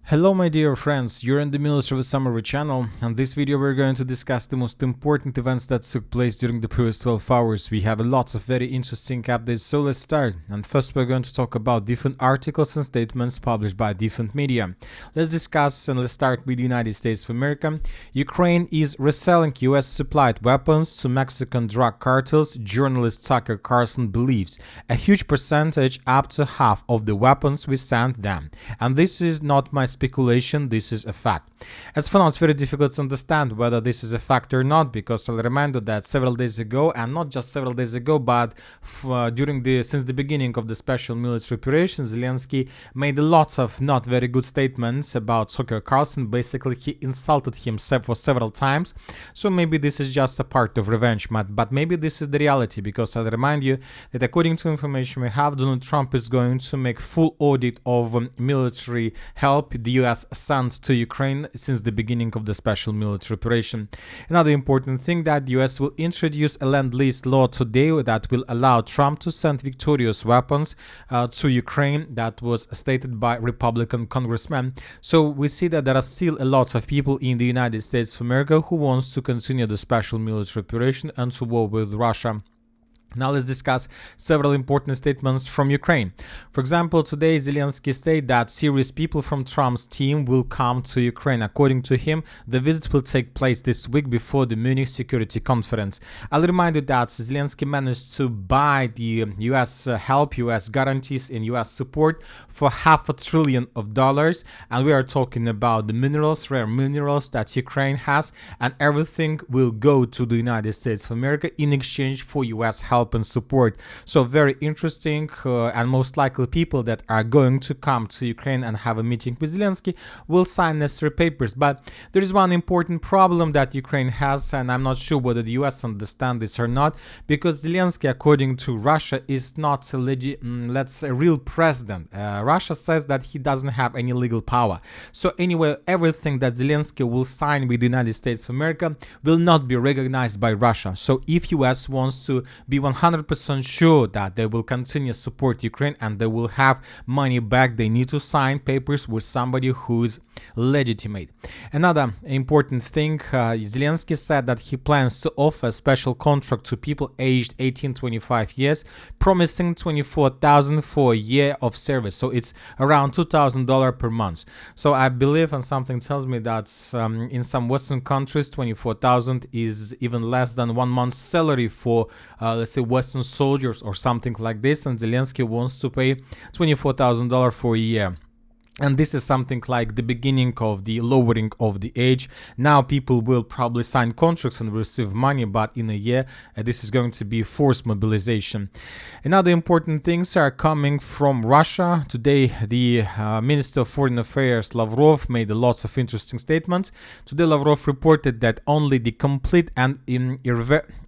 Hello my dear friends, you're in the Military Summary channel, and this video we're going to discuss the most important events that took place during the previous 12 hours. We have lots of very interesting updates, so let's start. And first we're going to talk about different articles and statements published by different media. Let's discuss and let's start with the United States of America. Ukraine is reselling US supplied weapons to Mexican drug cartels, journalist Tucker Carlson believes. A huge percentage, up to half of the weapons we sent them. And this is not my speculation, this is a fact. As for now, it's very difficult to understand whether this is a fact or not, because I'll remind you that several days ago, and not just several days ago, but since the beginning of the special military operation, Zelensky made lots of not very good statements about Tucker Carlson. Basically, he insulted him for several times. So maybe this is just a part of revenge, but maybe this is the reality, because I'll remind you that according to information we have, Donald Trump is going to make full audit of military help the US sent to Ukraine since the beginning of the special military operation. Another important thing, that the US will introduce a Lend-Lease law today that will allow Trump to send victorious weapons to Ukraine. That was stated by Republican congressmen. So we see that there are still a lot of people in the United States of America who wants to continue the special military operation and to war with Russia. Now let's discuss several important statements from Ukraine. For example, today Zelensky stated that serious people from Trump's team will come to Ukraine. According to him, the visit will take place this week before the Munich Security Conference. I'll remind you that Zelensky managed to buy the US help, US guarantees and US support for $500 billion, and we are talking about the minerals, rare minerals that Ukraine has, and everything will go to the United States of America in exchange for US help and support. So very interesting, and most likely people that are going to come to Ukraine and have a meeting with Zelensky will sign necessary papers. But there is one important problem that Ukraine has, and I'm not sure whether the US understand this or not, because Zelensky, according to Russia, is not a real president. Russia says that he doesn't have any legal power. So anyway, everything that Zelensky will sign with the United States of America will not be recognized by Russia. So if US wants to be 100% sure that they will continue to support Ukraine and they will have money back, they need to sign papers with somebody who is legitimate. Another important thing, Zelensky said that he plans to offer a special contract to people aged 18-25 years, promising $24,000 for a year of service. So it's around $2,000 per month. So I believe, and something tells me that in some Western countries, $24,000 is even less than 1 month's salary for, let's say, Western soldiers or something like this. And Zelensky wants to pay $24,000 for a year. And this is something like the beginning of the lowering of the age. Now people will probably sign contracts and receive money, but in a year this is going to be forced mobilization. Another important things are coming from Russia. Today the Minister of Foreign Affairs Lavrov made lots of interesting statements. Today Lavrov reported that only the complete and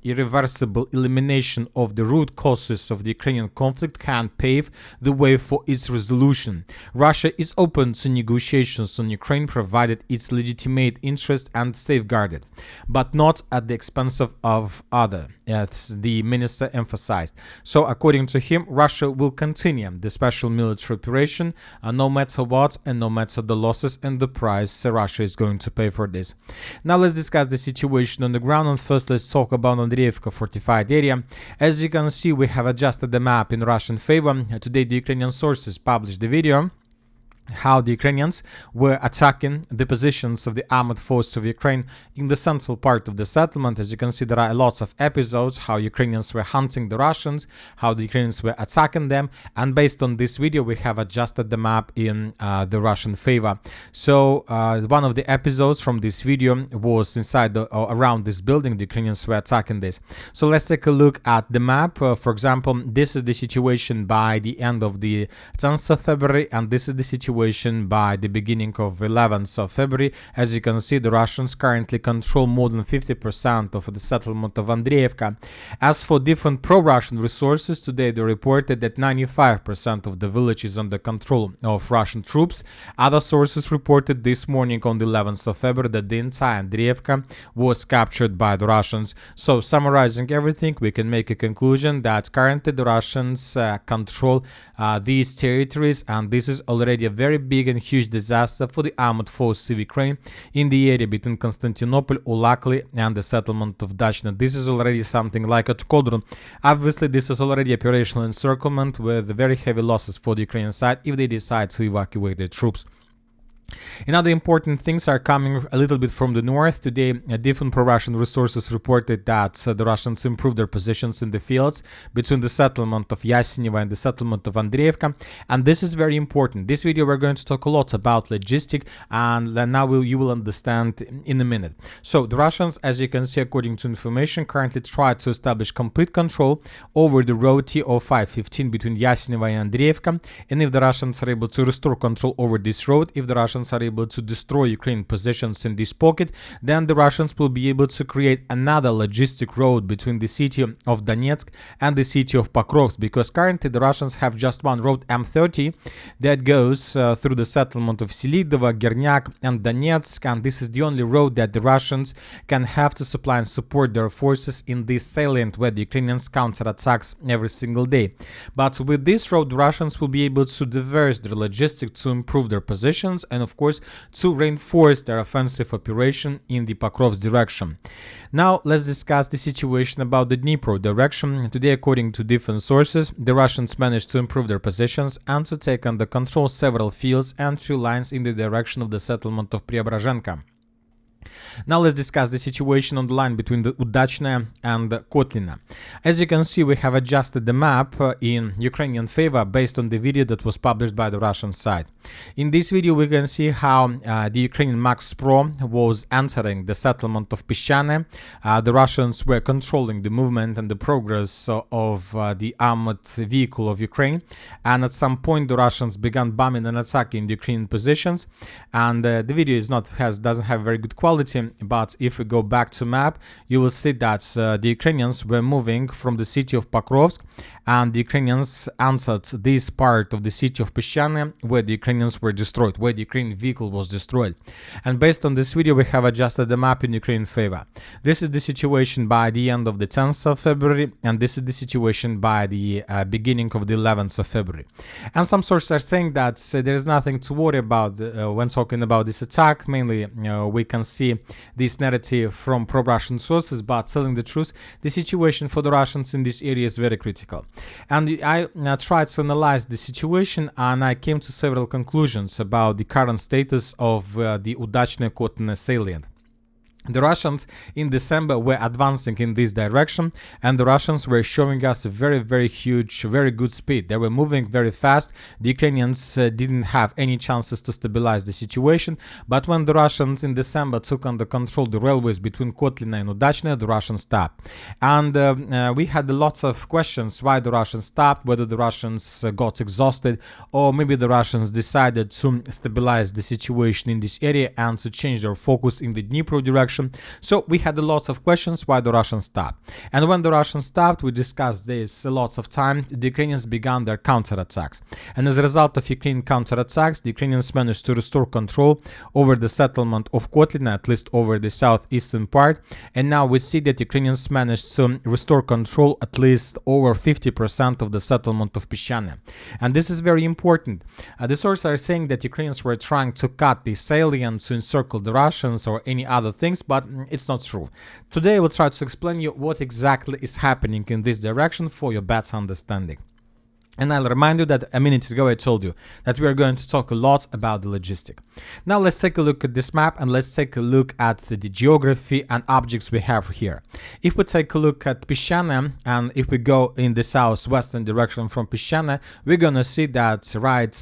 irreversible elimination of the root causes of the Ukrainian conflict can pave the way for its resolution. Russia is open to negotiations on Ukraine provided its legitimate interest and safeguarded, but not at the expense of other, as the minister emphasized. So according to him, Russia will continue the special military operation no matter what and no matter the losses and the price Russia is going to pay for this. Now let's discuss the situation on the ground, and first let's talk about Avdiivka fortified area. As you can see, we have adjusted the map in Russian favor. Today the Ukrainian sources published the video how the Ukrainians were attacking the positions of the armored forces of Ukraine in the central part of the settlement. As you can see, there are lots of episodes how Ukrainians were hunting the Russians, how the Ukrainians were attacking them, and based on this video we have adjusted the map in the Russian favor. So one of the episodes from this video was inside around this building. The Ukrainians were attacking this. So let's take a look at the map. For example, this is the situation by the end of the 10th of February, and this is the situation by the beginning of 11th of February. As you can see, the Russians currently control more than 50% of the settlement of Avdiivka. As for different pro-Russian resources, today they reported that 95% of the village is under control of Russian troops. Other sources reported this morning on the 11th of February that the entire Avdiivka was captured by the Russians. So summarizing everything, we can make a conclusion that currently the Russians control these territories, and this is already a very very big and huge disaster for the armored forces of Ukraine in the area between Constantinople, Ulakli, and the settlement of Dachna. This is already something like a cauldron. Obviously, this is already operational encirclement with very heavy losses for the Ukrainian side if they decide to evacuate their troops. Another important things are coming a little bit from the north. Today, different pro-Russian resources reported that the Russians improved their positions in the fields between the settlement of Yasenevo and the settlement of Avdiivka, and this is very important. This video we're going to talk a lot about logistic, and now you will understand in a minute. So the Russians, as you can see according to information, currently try to establish complete control over the road TO515 between Yasenevo and Avdiivka, and if the Russians are able to restore control over this road, if the Russians are able to destroy Ukrainian positions in this pocket, then the Russians will be able to create another logistic road between the city of Donetsk and the city of Pokrovsk, because currently the Russians have just one road, M30, that goes through the settlement of Selidovo, Gernyak, and Donetsk, and this is the only road that the Russians can have to supply and support their forces in this salient where the Ukrainians counterattacks every single day. But with this road, the Russians will be able to diverse their logistics to improve their positions and of course to reinforce their offensive operation in the Pokrovsk direction. Now let's discuss the situation about the Dnipro direction. Today, according to different sources, the Russians managed to improve their positions and to take under control several fields and 2 lines in the direction of the settlement of Preobrazhenka. Now let's discuss the situation on the line between the Udachne and Kotlina. As you can see, we have adjusted the map in Ukrainian favor based on the video that was published by the Russian side. In this video, we can see how the Ukrainian Max Pro was entering the settlement of Pishane. The Russians were controlling the movement and the progress of the armored vehicle of Ukraine, and at some point the Russians began bombing and attacking the Ukrainian positions. And the video doesn't have very good quality. But if we go back to map, you will see that the Ukrainians were moving from the city of Pokrovsk, and the Ukrainians entered this part of the city of Pishane where the Ukrainians were destroyed, where the Ukrainian vehicle was destroyed. And based on this video, we have adjusted the map in Ukrainian favor. This is the situation by the end of the 10th of February, and this is the situation by the beginning of the 11th of February. And some sources are saying that there is nothing to worry about when talking about this attack. Mainly, we can see this narrative from pro-Russian sources, but telling the truth, the situation for the Russians in this area is very critical. And I tried to analyze the situation, and I came to several conclusions about the current status of the Udachne-Kotlina salient. The Russians in December were advancing in this direction, and the Russians were showing us a very huge, very good speed. They were moving very fast. The Ukrainians didn't have any chances to stabilize the situation, but when the Russians in December took under control the railways between Kotlina and Udachne, the Russians stopped. And we had lots of questions why the Russians stopped, whether the Russians got exhausted, or maybe the Russians decided to stabilize the situation in this area and to change their focus in the Dnipro direction. So we had lots of questions why the Russians stopped. And when the Russians stopped, we discussed this lots of time, the Ukrainians began their counterattacks. And as a result of Ukrainian counterattacks, the Ukrainians managed to restore control over the settlement of Kotlina, at least over the southeastern part. And now we see that Ukrainians managed to restore control at least over 50% of the settlement of Pishane. And this is very important. The sources are saying that Ukrainians were trying to cut the salient to encircle the Russians or any other things, but it's not true. Today I will try to explain you what exactly is happening in this direction for your better understanding. And I'll remind you that a minute ago I told you that we are going to talk a lot about the logistic. Now let's take a look at this map and let's take a look at the geography and objects we have here. If we take a look at Pishane, and if we go in the southwestern direction from Pishane, we're gonna see that right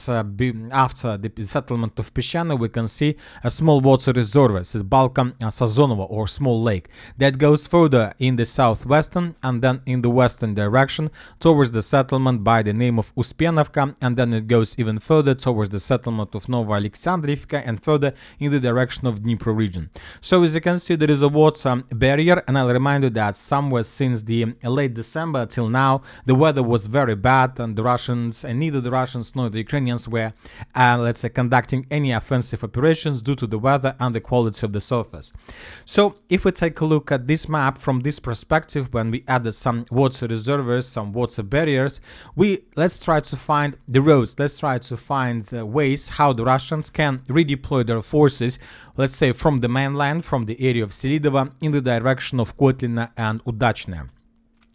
after the settlement of Pishane, we can see a small water reservoir. It's Balkan Sazonova, or small lake, that goes further in the southwestern and then in the western direction towards the settlement by the name of Uspenovka, and then it goes even further towards the settlement of Nova Alexandrivka and further in the direction of Dnipro region. So as you can see, there is a water barrier, and I'll remind you that somewhere since the late December till now, the weather was very bad, and the Russians, and neither the Russians nor the Ukrainians were, let's say, conducting any offensive operations due to the weather and the quality of the surface. So if we take a look at this map from this perspective, when we added some water reservoirs, some water barriers, we let's try to find the roads. Let's try to find ways how the Russians can redeploy their forces, let's say from the mainland, from the area of Selidovo, in the direction of Kotlina and Udachne.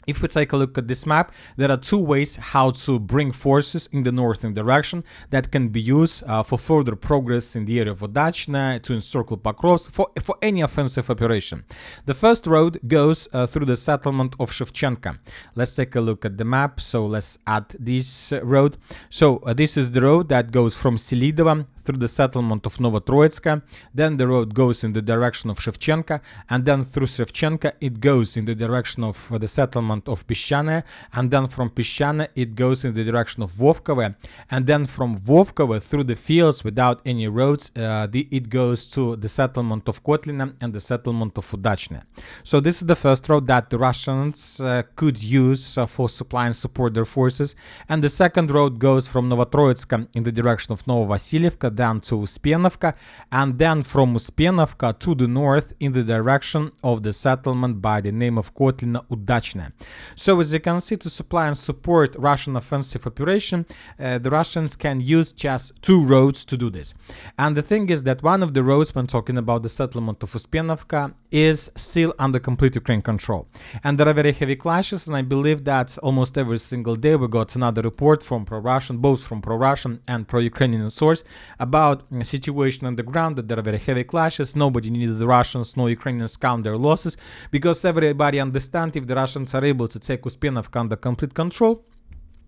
If we take a look at this map, there are two ways how to bring forces in the northern direction that can be used for further progress in the area of Udachne, to encircle Pokrovsk, for any offensive operation. The first road goes through the settlement of Shevchenka. Let's take a look at the map. So let's add this road. So this is the road that goes from Selidovo through the settlement of Novotroitska. Then the road goes in the direction of Shevchenka, and then through Shevchenka it goes in the direction of the settlement of Pishane, and then from Pishane it goes in the direction of Vovkovo, and then from Vovkovo through the fields without any roads it goes to the settlement of Kotlina and the settlement of Udachne. So this is the first road that the Russians could use for supply and support their forces, and the second road goes from Novotroitska in the direction of Novovasilievka, then to Uspenovka, and then from Uspenovka to the north in the direction of the settlement by the name of Kotlina Udachne. So as you can see, to supply and support Russian offensive operation, the Russians can use just two roads to do this. And the thing is that one of the roads, when talking about the settlement of Uspenovka, is still under complete Ukraine control. And there are very heavy clashes, and I believe that almost every single day we got another report from pro-Russian, both from pro-Russian and pro-Ukrainian source, about the situation on the ground, that there are very heavy clashes. Nobody needed the Russians, no Ukrainians count their losses, because everybody understands if the Russians are able to take Uspenovka under complete control,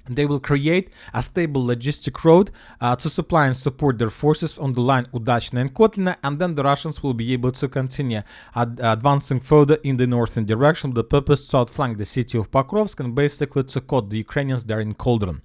they will create a stable logistic road to supply and support their forces on the line Udachne and Kotlina, and then the Russians will be able to continue advancing further in the northern direction with the purpose to outflank the city of Pokrovsk and basically to cut the Ukrainians there in Cauldron.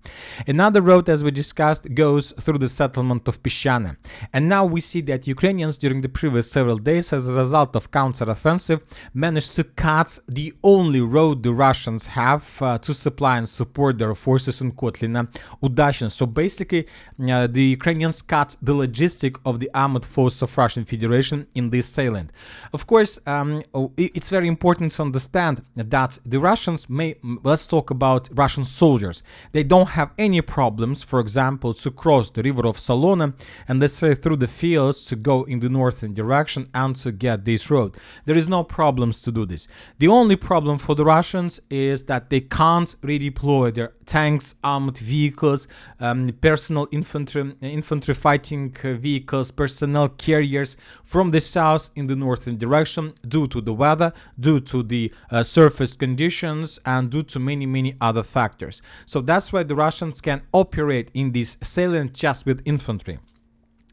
Another road, as we discussed, goes through the settlement of Pishane. And now we see that Ukrainians during the previous several days, as a result of counter-offensive, managed to cut the only road the Russians have to supply and support their forces in Kotlina Udachne. So basically the Ukrainians cut the logistic of the armored force of Russian Federation in this salient. Of course, it's very important to understand that the Russians let's talk about Russian soldiers. They don't have any problems, for example, to cross the river of Salona and let's say through the fields to go in the northern direction and to get this road. There is no problems to do this. The only problem for the Russians is that they can't redeploy their tanks, armored vehicles, personal infantry fighting vehicles, personnel carriers from the south in the northern direction due to the weather, due to the surface conditions, and due to many other factors. So that's why the Russians can operate in this salient just with infantry.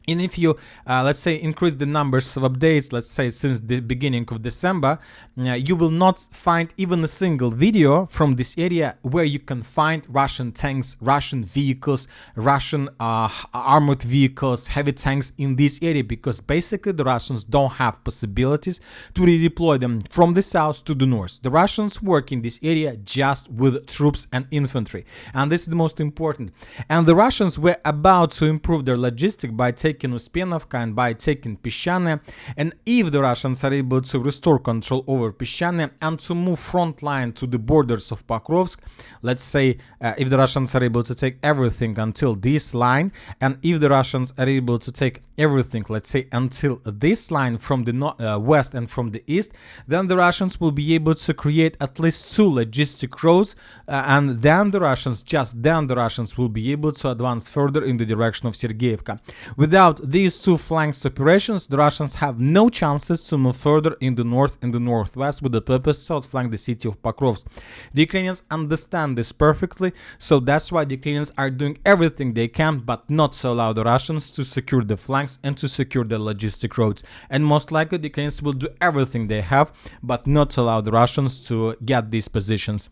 And if you, let's say, increase the numbers of updates, let's say since the beginning of December, you will not find even a single video from this area where you can find Russian tanks, Russian vehicles, Russian armored vehicles, heavy tanks in this area, because basically the Russians don't have possibilities to redeploy them from the south to the north. The Russians work in this area just with troops and infantry, and this is the most important. And the Russians were about to improve their logistics by taking Uspenovka and by taking Pishane, and if the Russians are able to restore control over Pishane and to move front line to the borders of Pokrovsk, let's say if the Russians are able to take everything until this line, and if the Russians are able to take everything, let's say, until this line from the west and from the east, then the Russians will be able to create at least two logistic roads, and then the Russians will be able to advance further in the direction of Sergeyevka. Without these two flanks operations, the Russians have no chances to move further in the north and the northwest with the purpose to outflank the city of Pokrovsk. The Ukrainians understand this perfectly, so that's why the Ukrainians are doing everything they can, but not to allow the Russians to secure the flanks and to secure the logistic roads. And most likely the Ukrainians will do everything they have, but not to allow the Russians to get these positions.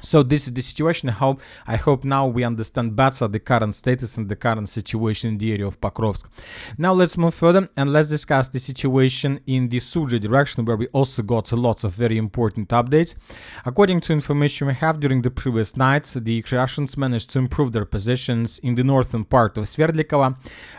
So this is the situation. I hope now we understand better the current status and the current situation in the area of Pokrovsk. Now let's move further and let's discuss the situation in the Sudzha direction, where we also got lots of very important updates. According to information we have, during the previous nights, the Russians managed to improve their positions in the northern part of Sverdlikova.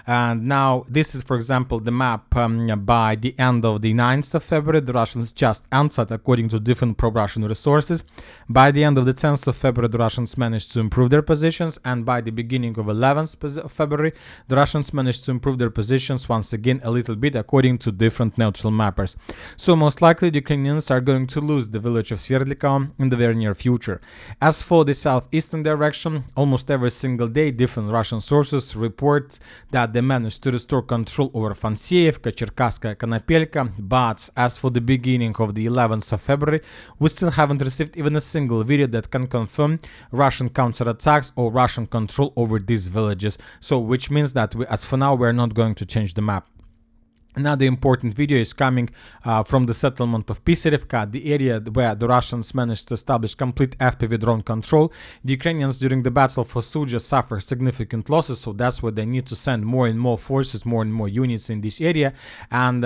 And now this is, for example, the map by the end of the 9th of February. The Russians just answered, according to different pro-Russian resources, by the end of of the 10th of February, the Russians managed to improve their positions, and by the beginning of 11th of February, the Russians managed to improve their positions once again a little bit according to different neutral mappers. So most likely the Ukrainians are going to lose the village of Sverdlika in the very near future. As for the southeastern direction, almost every single day different Russian sources report that they managed to restore control over Fanseevka, Cherkasskaya, Konopelka, but as for the beginning of the 11th of February, we still haven't received even a single video that can confirm Russian counterattacks or Russian control over these villages. So which means that as for now we are not going to change the map. Another important video is coming from the settlement of Pisarevka, the area where the Russians managed to establish complete FPV drone control. The Ukrainians during the battle for Sudzha suffered significant losses, so that's why they need to send more and more forces, more and more units in this area. And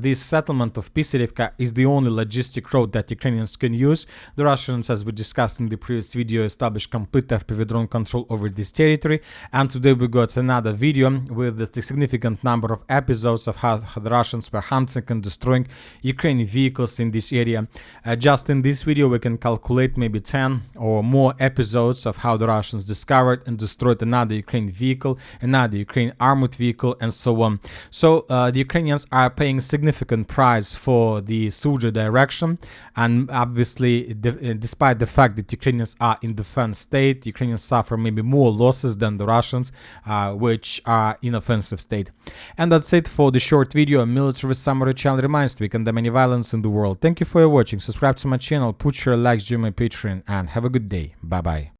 this settlement of Pisarevka is the only logistic road that Ukrainians can use. The Russians, as we discussed in the previous video, established complete FPV drone control over this territory. And today we got another video with the significant number of episodes of how the Russians were hunting and destroying Ukrainian vehicles in this area. Just in this video we can calculate maybe 10 or more episodes of how the Russians discovered and destroyed another Ukrainian vehicle, another Ukrainian armored vehicle, and so on. So the Ukrainians are paying significant price for the Sudzha direction, and obviously despite the fact that Ukrainians are in defense state, Ukrainians suffer maybe more losses than the Russians, which are in offensive state. And that's it for the short video. A military summary channel reminds to we condemn any violence in the world. Thank you for watching. Subscribe to my channel, put your likes, join my Patreon, and have a good day. Bye bye.